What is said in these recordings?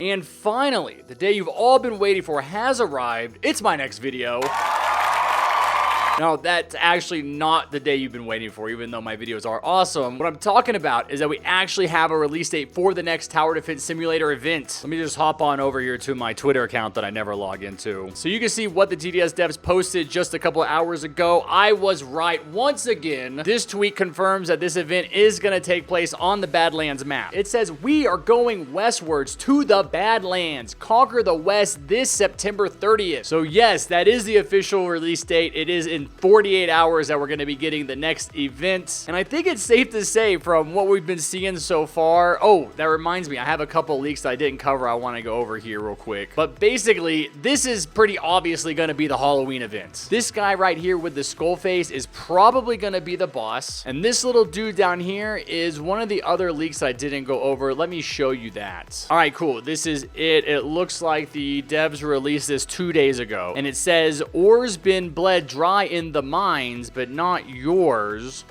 And finally, the day you've all been waiting for has arrived. It's my next video. No, that's actually not the day you've been waiting for, even though my videos are awesome. What I'm talking about is that we actually have a release date for the next Tower Defense Simulator event. Let me just hop on over here to my Twitter account that I never log into. So you can see what the TDS devs posted just a couple of hours ago. I was right once again. This tweet confirms that this event is going to take place on the Badlands map. It says, we are going westwards to the Badlands. Conquer the West this September 30th. So yes, that is the official release date. It is in 48 hours that we're going to be getting the next event. And I think it's safe to say from what we've been seeing so far. Oh, that reminds me, I have a couple leaks that I didn't cover. I want to go over here real quick. But basically, this is pretty obviously going to be the Halloween event. This guy right here with the skull face is probably going to be the boss. And this little dude down here is one of the other leaks I didn't go over. Let me show you that. All right, cool. This is it. It looks like the devs released this 2 days ago. And it says, ore's been bled dry in the mines, but not yours.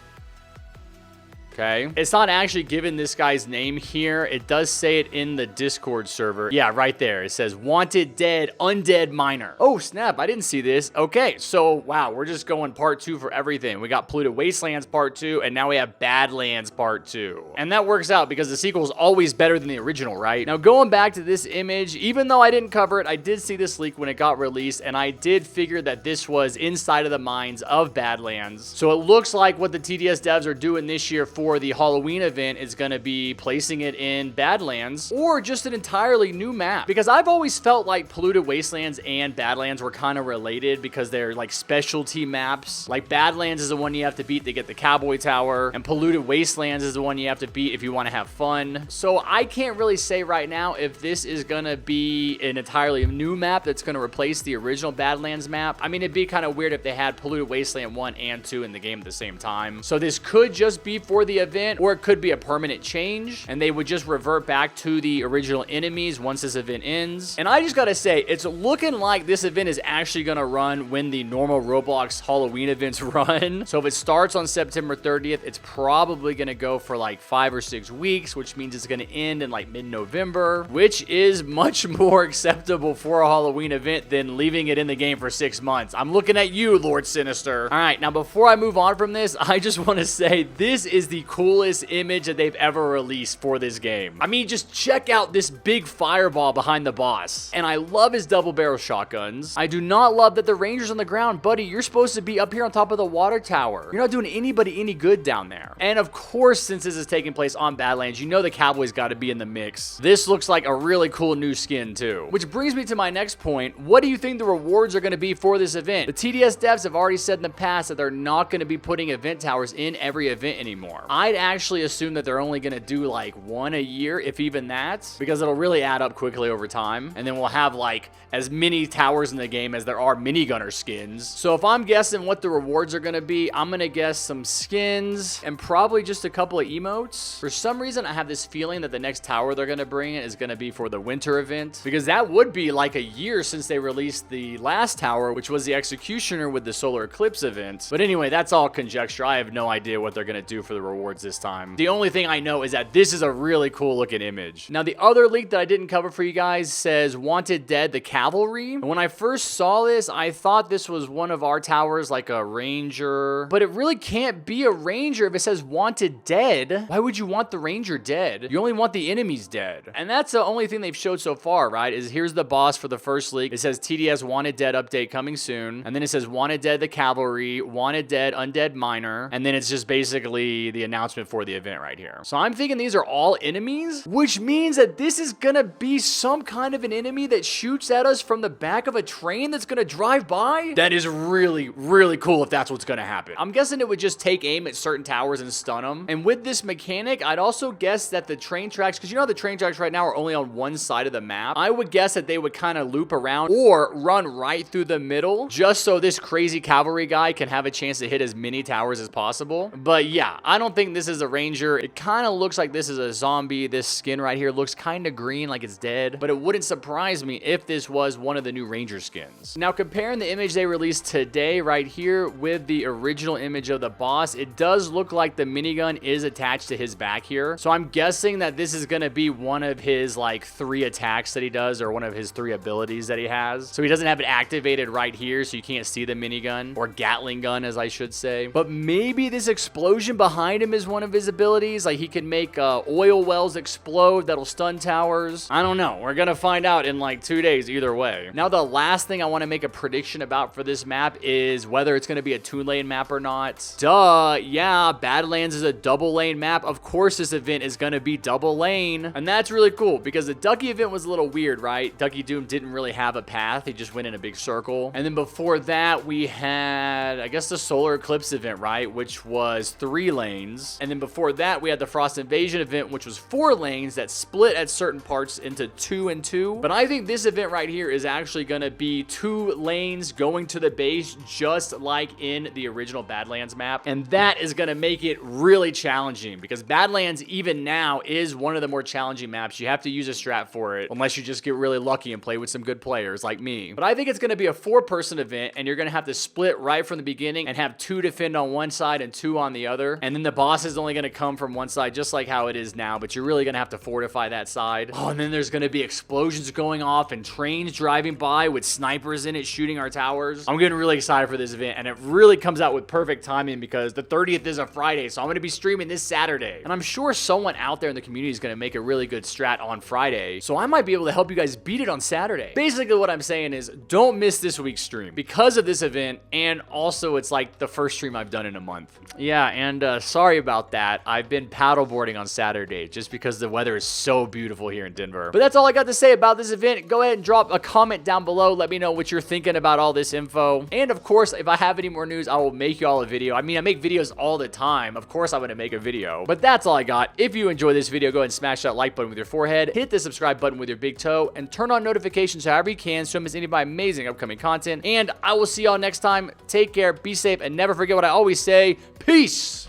Okay. It's not actually given this guy's name here. It does say it in the Discord server. Yeah, right there. It says wanted dead undead miner. Oh, snap. I didn't see this. Okay. So, wow. We're just going part 2 for everything. We got Polluted Wastelands part 2, and now we have Badlands part 2. And that works out because the sequel is always better than the original, right? Now, going back to this image, even though I didn't cover it, I did see this leak when it got released, and I did figure that this was inside of the mines of Badlands. So it looks like what the TDS devs are doing this year for the Halloween event is going to be placing it in Badlands or just an entirely new map, because I've always felt like Polluted Wastelands and Badlands were kind of related because they're like specialty maps. Like Badlands is the one you have to beat to get the Cowboy Tower, and Polluted Wastelands is the one you have to beat if you want to have fun. So I can't really say right now if this is going to be an entirely new map that's going to replace the original Badlands map. I mean, it'd be kind of weird if they had Polluted Wasteland 1 and 2 in the game at the same time. So this could just be for the event, or it could be a permanent change, and they would just revert back to the original enemies once this event ends. And I just gotta say, it's looking like this event is actually gonna run when the normal Roblox Halloween events run. So if it starts on September 30th, it's probably gonna go for like 5 or 6 weeks, which means it's gonna end in like mid-November, which is much more acceptable for a Halloween event than leaving it in the game for 6 months. I'm looking at you, Lord Sinister. All right, now before I move on from this, I just want to say this is the coolest image that they've ever released for this game. I mean, just check out this big fireball behind the boss. And I love his double barrel shotguns. I do not love that the ranger's on the ground. Buddy, you're supposed to be up here on top of the water tower. You're not doing anybody any good down there. And of course, since this is taking place on Badlands, you know the Cowboys got to be in the mix. This looks like a really cool new skin too. Which brings me to my next point. What do you think the rewards are going to be for this event? The TDS devs have already said in the past that they're not going to be putting event towers in every event anymore. I'd actually assume that they're only going to do like 1 a year, if even that, because it'll really add up quickly over time. And then we'll have like as many towers in the game as there are minigunner skins. So if I'm guessing what the rewards are going to be, I'm going to guess some skins and probably just a couple of emotes. For some reason, I have this feeling that the next tower they're going to bring in is going to be for the winter event, because that would be like a year since they released the last tower, which was the Executioner with the Solar Eclipse event. But anyway, that's all conjecture. I have no idea what they're going to do for the rewards this time. The only thing I know is that this is a really cool looking image. Now, the other leak that I didn't cover for you guys says Wanted Dead, the Cavalry. And when I first saw this, I thought this was one of our towers, like a ranger, but it really can't be a ranger if it says Wanted Dead. Why would you want the ranger dead? You only want the enemies dead. And that's the only thing they've showed so far, right? Is here's the boss for the first leak. It says TDS Wanted Dead update coming soon. And then it says Wanted Dead, the Cavalry, Wanted Dead, Undead Miner. And then it's just basically the announcement for the event right here. So I'm thinking these are all enemies, which means that this is gonna be some kind of an enemy that shoots at us from the back of a train that's gonna drive by. That is really, really cool if that's what's gonna happen. I'm guessing it would just take aim at certain towers and stun them. And with this mechanic, I'd also guess that the train tracks, because you know the train tracks right now are only on one side of the map, I would guess that they would kind of loop around or run right through the middle, just so this crazy cavalry guy can have a chance to hit as many towers as possible. But yeah, I don't think think this is a ranger. It kind of looks like this is a zombie. This skin right here looks kind of green, like it's dead, but it wouldn't surprise me if this was one of the new ranger skins. Now, comparing the image they released today right here with the original image of the boss, it does look like the minigun is attached to his back here. So I'm guessing that this is going to be one of his like 3 attacks that he does, or one of his 3 abilities that he has. So he doesn't have it activated right here, so you can't see the minigun, or Gatling gun as I should say. But maybe this explosion behind him is one of his abilities. Like he can make oil wells explode that'll stun towers. I don't know. We're gonna find out in like 2 days either way. Now, the last thing I want to make a prediction about for this map is whether it's gonna be a 2-lane map or not. Duh, yeah, Badlands is a double lane map. Of course this event is gonna be double lane, and that's really cool because the Ducky event was a little weird, right? Ducky Doom didn't really have a path. He just went in a big circle. And then before that, we had, I guess, the Solar Eclipse event, right? Which was 3 lanes. And then before that, we had the Frost Invasion event, which was 4 lanes that split at certain parts into 2 and 2. But I think this event right here is actually going to be 2 lanes going to the base, just like in the original Badlands map. And that is going to make it really challenging because Badlands, even now, is one of the more challenging maps. You have to use a strat for it, unless you just get really lucky and play with some good players like me. But I think it's going to be a 4-person event, and you're going to have to split right from the beginning and have 2 defend on one side and 2 on the other. And then the boss is only going to come from one side, just like how it is now, but you're really going to have to fortify that side. Oh, and then there's going to be explosions going off and trains driving by with snipers in it shooting our towers. I'm getting really excited for this event, and it really comes out with perfect timing because the 30th is a Friday, so I'm going to be streaming this Saturday. And I'm sure someone out there in the community is going to make a really good strat on Friday, so I might be able to help you guys beat it on Saturday. Basically, what I'm saying is don't miss this week's stream because of this event, and also it's like the first stream I've done in a month. Yeah, and sorry about that. I've been paddleboarding on Saturday just because the weather is so beautiful here in Denver. But that's all I got to say about this event. Go ahead and drop a comment down below. Let me know what you're thinking about all this info. And of course, if I have any more news, I will make y'all a video. I mean, I make videos all the time. Of course, I'm going to make a video. But that's all I got. If you enjoyed this video, go ahead and smash that like button with your forehead, hit the subscribe button with your big toe, and turn on notifications however you can so you don't miss any of my amazing upcoming content. And I will see y'all next time. Take care, be safe, and never forget what I always say. Peace!